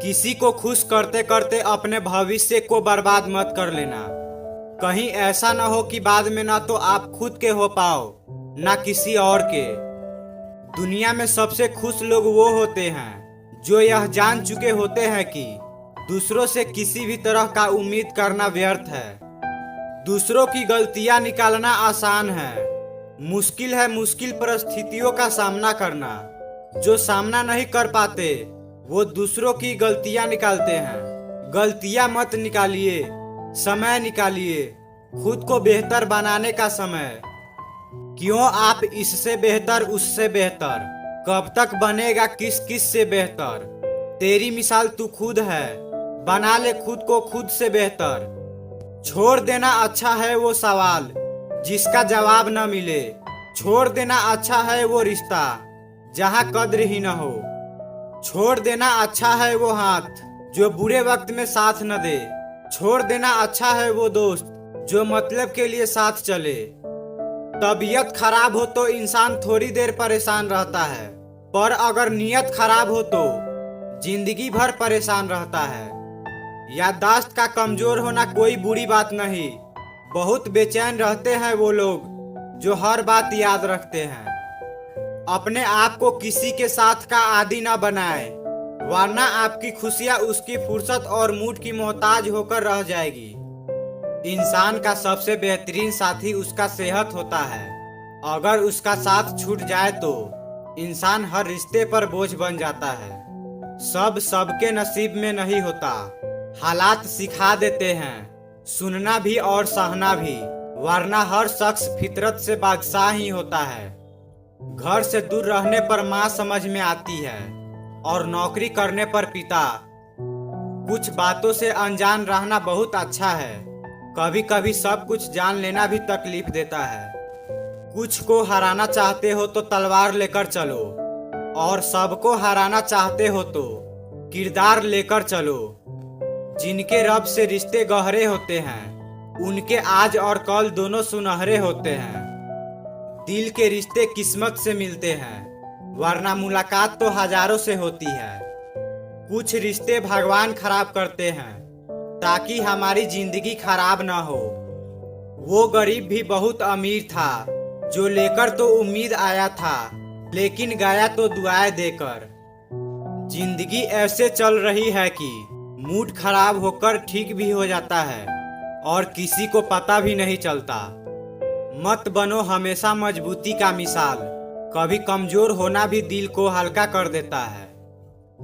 किसी को खुश करते करते अपने भविष्य को बर्बाद मत कर लेना। कहीं ऐसा न हो कि बाद में ना तो आप खुद के हो पाओ ना किसी और के। दुनिया में सबसे खुश लोग वो होते हैं जो यह जान चुके होते हैं कि दूसरों से किसी भी तरह का उम्मीद करना व्यर्थ है। दूसरों की गलतियां निकालना आसान है, मुश्किल है मुश्किल परिस्थितियों का सामना करना। जो सामना नहीं कर पाते वो दूसरों की गलतियां निकालते हैं। गलतियां मत निकालिए, समय निकालिए, खुद को बेहतर बनाने का समय। क्यों आप इससे बेहतर उससे बेहतर, कब तक बनेगा किस किस से बेहतर। तेरी मिसाल तू खुद है, बना ले खुद को खुद से बेहतर। छोड़ देना अच्छा है वो सवाल जिसका जवाब न मिले। छोड़ देना अच्छा है वो रिश्ता जहाँ कद्र ही न हो। छोड़ देना अच्छा है वो हाथ जो बुरे वक्त में साथ न दे। छोड़ देना अच्छा है वो दोस्त जो मतलब के लिए साथ चले। तबीयत खराब हो तो इंसान थोड़ी देर परेशान रहता है, पर अगर नीयत खराब हो तो जिंदगी भर परेशान रहता है। याददाश्त का कमजोर होना कोई बुरी बात नहीं। बहुत बेचैन रहते हैं वो लोग जो हर बात याद रखते हैं। अपने आप को किसी के साथ का आदी ना बनाए, वरना आपकी खुशियां उसकी फुर्सत और मूड की मोहताज होकर रह जाएगी। इंसान का सबसे बेहतरीन साथी उसका सेहत होता है। अगर उसका साथ छूट जाए तो इंसान हर रिश्ते पर बोझ बन जाता है। सब सबके नसीब में नहीं होता। हालात सिखा देते हैं सुनना भी और सहना भी, वरना हर शख्स फितरत से बादशाह ही होता है। घर से दूर रहने पर माँ समझ में आती है और नौकरी करने पर पिता। कुछ बातों से अनजान रहना बहुत अच्छा है। कभी कभी सब कुछ जान लेना भी तकलीफ देता है। कुछ को हराना चाहते हो तो तलवार लेकर चलो, और सबको हराना चाहते हो तो किरदार लेकर चलो। जिनके रब से रिश्ते गहरे होते हैं उनके आज और कल दोनों सुनहरे होते हैं। दिल के रिश्ते किस्मत से मिलते हैं, वरना मुलाकात तो हजारों से होती है। कुछ रिश्ते भगवान खराब करते हैं ताकि हमारी जिंदगी खराब ना हो। वो गरीब भी बहुत अमीर था जो लेकर तो उम्मीद आया था, लेकिन गया तो दुआएं देकर। जिंदगी ऐसे चल रही है कि मूड खराब होकर ठीक भी हो जाता है और किसी को पता भी नहीं चलता। मत बनो हमेशा मजबूती का मिसाल, कभी कमजोर होना भी दिल को हल्का कर देता है।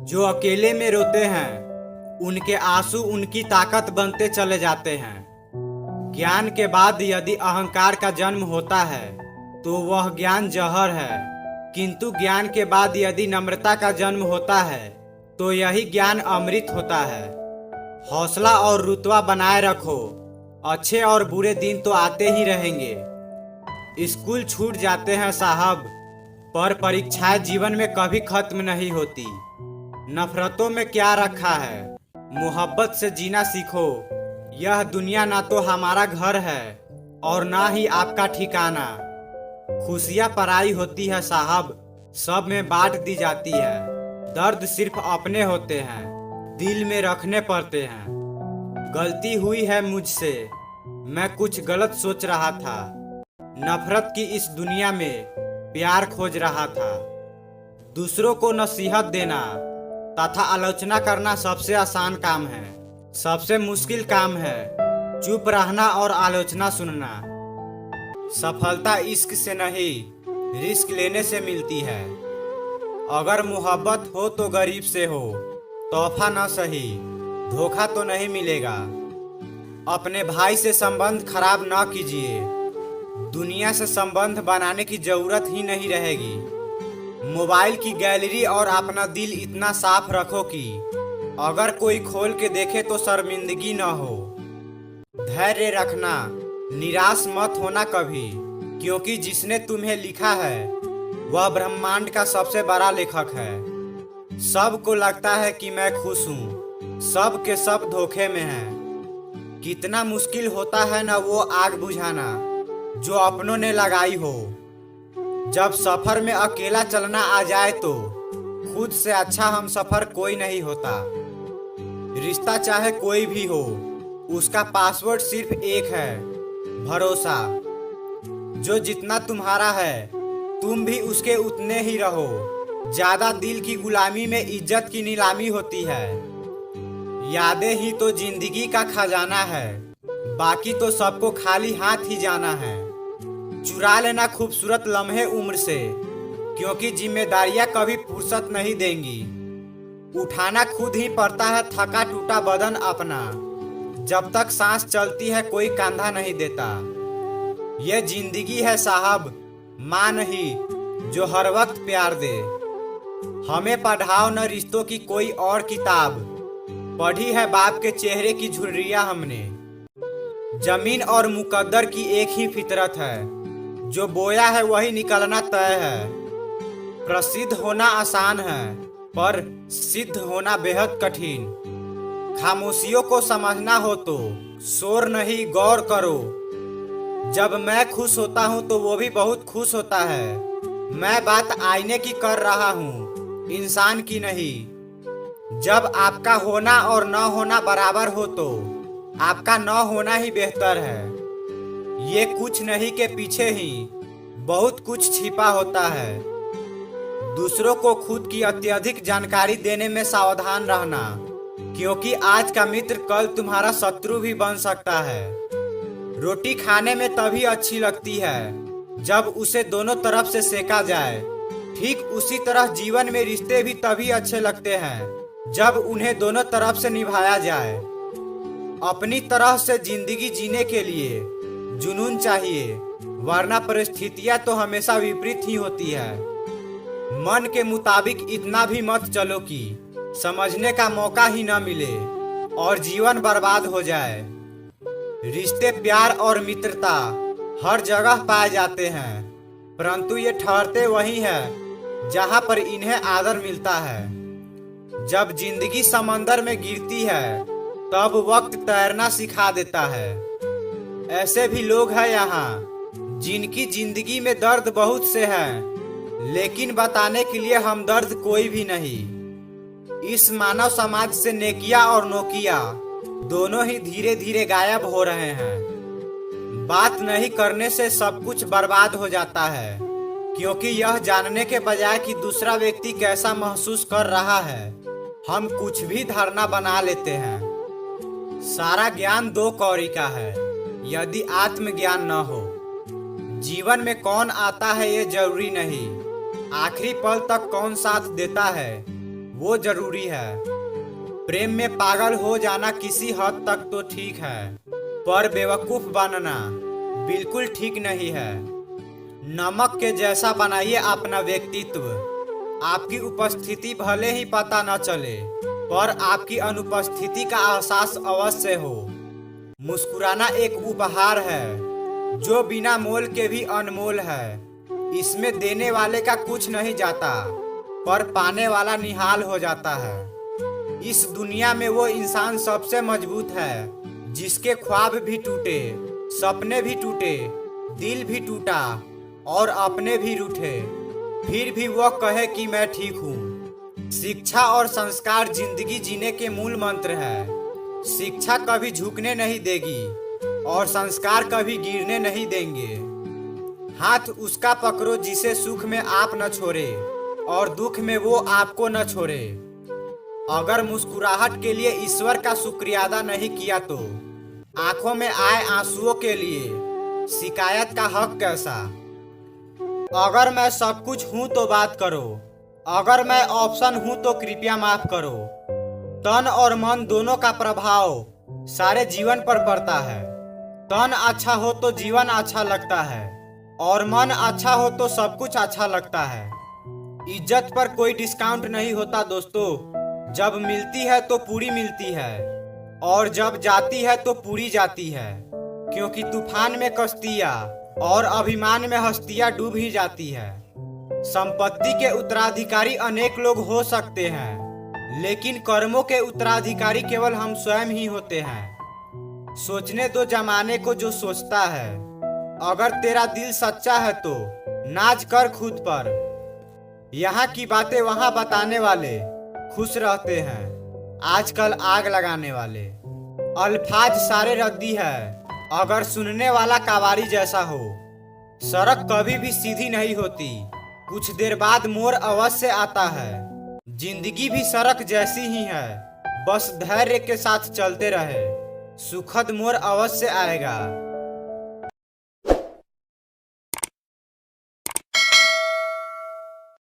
जो अकेले में रोते हैं उनके आंसू उनकी ताकत बनते चले जाते हैं। ज्ञान के बाद यदि अहंकार का जन्म होता है तो वह ज्ञान जहर है, किंतु ज्ञान के बाद यदि नम्रता का जन्म होता है तो यही ज्ञान अमृत होता है। हौसला और रुतबा बनाए रखो, अच्छे और बुरे दिन तो आते ही रहेंगे। स्कूल छूट जाते हैं साहब, पर परीक्षाएं जीवन में कभी खत्म नहीं होती। नफरतों में क्या रखा है, मोहब्बत से जीना सीखो। यह दुनिया ना तो हमारा घर है और ना ही आपका ठिकाना। खुशियां पराई होती है साहब, सब में बांट दी जाती है। दर्द सिर्फ अपने होते हैं, दिल में रखने पड़ते हैं। गलती हुई है मुझसे, मैं कुछ गलत सोच रहा था। नफरत की इस दुनिया में प्यार खोज रहा था। दूसरों को नसीहत देना तथा आलोचना करना सबसे आसान काम है। सबसे मुश्किल काम है चुप रहना और आलोचना सुनना। सफलता इश्क से नहीं, रिस्क लेने से मिलती है। अगर मोहब्बत हो तो गरीब से हो, तोहफा न सही, धोखा तो नहीं मिलेगा। अपने भाई से संबंध खराब न कीजिए, दुनिया से संबंध बनाने की जरूरत ही नहीं रहेगी। मोबाइल की गैलरी और अपना दिल इतना साफ रखो कि अगर कोई खोल के देखे तो शर्मिंदगी न हो। धैर्य रखना, निराश मत होना कभी, क्योंकि जिसने तुम्हें लिखा है वह ब्रह्मांड का सबसे बड़ा लेखक है। सबको लगता है कि मैं खुश हूँ, सब के सब धोखे में हैं। कितना मुश्किल होता है ना वो आग बुझाना जो अपनों ने लगाई हो। जब सफर में अकेला चलना आ जाए तो खुद से अच्छा हम सफर कोई नहीं होता। रिश्ता चाहे कोई भी हो, उसका पासवर्ड सिर्फ एक है, भरोसा। जो जितना तुम्हारा है तुम भी उसके उतने ही रहो। ज्यादा दिल की गुलामी में इज्जत की नीलामी होती है। यादें ही तो जिंदगी का खजाना है, बाकी तो सबको खाली हाथ ही जाना है। चुरा लेना खूबसूरत लम्हे उम्र से, क्योंकि जिम्मेदारियां कभी फुर्सत नहीं देंगी। उठाना खुद ही पड़ता है थका टूटा बदन अपना। जब तक सांस चलती है कोई कंधा नहीं देता। ये जिंदगी है साहब, माँ नहीं जो हर वक्त प्यार दे। हमें पढ़ाओ न रिश्तों की कोई और किताब, पढ़ी है बाप के चेहरे की झुर्रियां हमने। जमीन और मुकद्दर की एक ही फितरत है, जो बोया है वही निकलना तय है। प्रसिद्ध होना आसान है, पर सिद्ध होना बेहद कठिन। खामोशियों को समझना हो तो शोर नहीं गौर करो। जब मैं खुश होता हूँ तो वो भी बहुत खुश होता है। मैं बात आईने की कर रहा हूँ, इंसान की नहीं। जब आपका होना और न होना बराबर हो तो आपका न होना ही बेहतर है। ये कुछ नहीं के पीछे ही बहुत कुछ छिपा होता है। दूसरों को खुद की अत्यधिक जानकारी देने में सावधान रहना, क्योंकि आज का मित्र कल तुम्हारा शत्रु भी बन सकता है। रोटी खाने में तभी अच्छी लगती है जब उसे दोनों तरफ से सेका जाए। ठीक उसी तरह जीवन में रिश्ते भी तभी अच्छे लगते हैं जब उन्हें दोनों तरफ से निभाया जाए। अपनी तरह से जिंदगी जीने के लिए जुनून चाहिए, वरना परिस्थितियां तो हमेशा विपरीत ही होती है। मन के मुताबिक इतना भी मत चलो कि समझने का मौका ही न मिले और जीवन बर्बाद हो जाए। रिश्ते, प्यार और मित्रता हर जगह पाए जाते हैं, परंतु ये ठहरते वही है जहां पर इन्हें आदर मिलता है। जब जिंदगी समंदर में गिरती है तब वक्त तैरना सिखा देता है। ऐसे भी लोग हैं यहाँ जिनकी जिंदगी में दर्द बहुत से हैं, लेकिन बताने के लिए हमदर्द कोई भी नहीं। इस मानव समाज से नेकिया और नोकिया दोनों ही धीरे धीरे गायब हो रहे हैं। बात नहीं करने से सब कुछ बर्बाद हो जाता है, क्योंकि यह जानने के बजाय कि दूसरा व्यक्ति कैसा महसूस कर रहा है, हम कुछ भी धारणा बना लेते हैं। सारा ज्ञान दो कौड़ी का है यदि आत्मज्ञान न हो। जीवन में कौन आता है ये जरूरी नहीं, आखिरी पल तक कौन साथ देता है वो जरूरी है। प्रेम में पागल हो जाना किसी हद तक तो ठीक है, पर बेवकूफ बनना बिल्कुल ठीक नहीं है। नमक के जैसा बनाइए अपना व्यक्तित्व। आपकी उपस्थिति भले ही पता न चले, पर आपकी अनुपस्थिति का एहसास अवश्य हो। मुस्कुराना एक उपहार है जो बिना मोल के भी अनमोल है। इसमें देने वाले का कुछ नहीं जाता, पर पाने वाला निहाल हो जाता है। इस दुनिया में वो इंसान सबसे मजबूत है जिसके ख्वाब भी टूटे, सपने भी टूटे, दिल भी टूटा और अपने भी रूठे, फिर भी वह कहे कि मैं ठीक हूँ। शिक्षा और संस्कार जिंदगी जीने के मूल मंत्र है। शिक्षा कभी झुकने नहीं देगी और संस्कार कभी गिरने नहीं देंगे। हाथ उसका पकड़ो जिसे सुख में आप न छोड़े और दुख में वो आपको न छोड़े। अगर मुस्कुराहट के लिए ईश्वर का शुक्रिया अदा नहीं किया तो आंखों में आए आंसुओं के लिए शिकायत का हक कैसा। अगर मैं सब कुछ हूं तो बात करो, अगर मैं ऑप्शन हूं तो कृपया माफ करो। तन और मन दोनों का प्रभाव सारे जीवन पर पड़ता है। तन अच्छा हो तो जीवन अच्छा लगता है और मन अच्छा हो तो सब कुछ अच्छा लगता है। इज्जत पर कोई डिस्काउंट नहीं होता दोस्तों। जब मिलती है तो पूरी मिलती है और जब जाती है तो पूरी जाती है, क्योंकि तूफान में कश्तियां और अभिमान में हस्तियां डूब ही जाती है। संपत्ति के उत्तराधिकारी अनेक लोग हो सकते हैं, लेकिन कर्मों के उत्तराधिकारी केवल हम स्वयं ही होते हैं। सोचने दो जमाने को जो सोचता है। अगर तेरा दिल सच्चा है तो नाच कर खुद पर। यहाँ की बातें वहाँ बताने वाले खुश रहते हैं। आजकल आग लगाने वाले। अल्फाज सारे रद्दी है अगर सुनने वाला कवारी जैसा हो। सड़क कभी भी सीधी नहीं होती, कुछ देर बाद मोड़ अवश्य आता है। जिंदगी भी सड़क जैसी ही है, बस धैर्य के साथ चलते रहे, सुखद मोड़ अवश्य आएगा।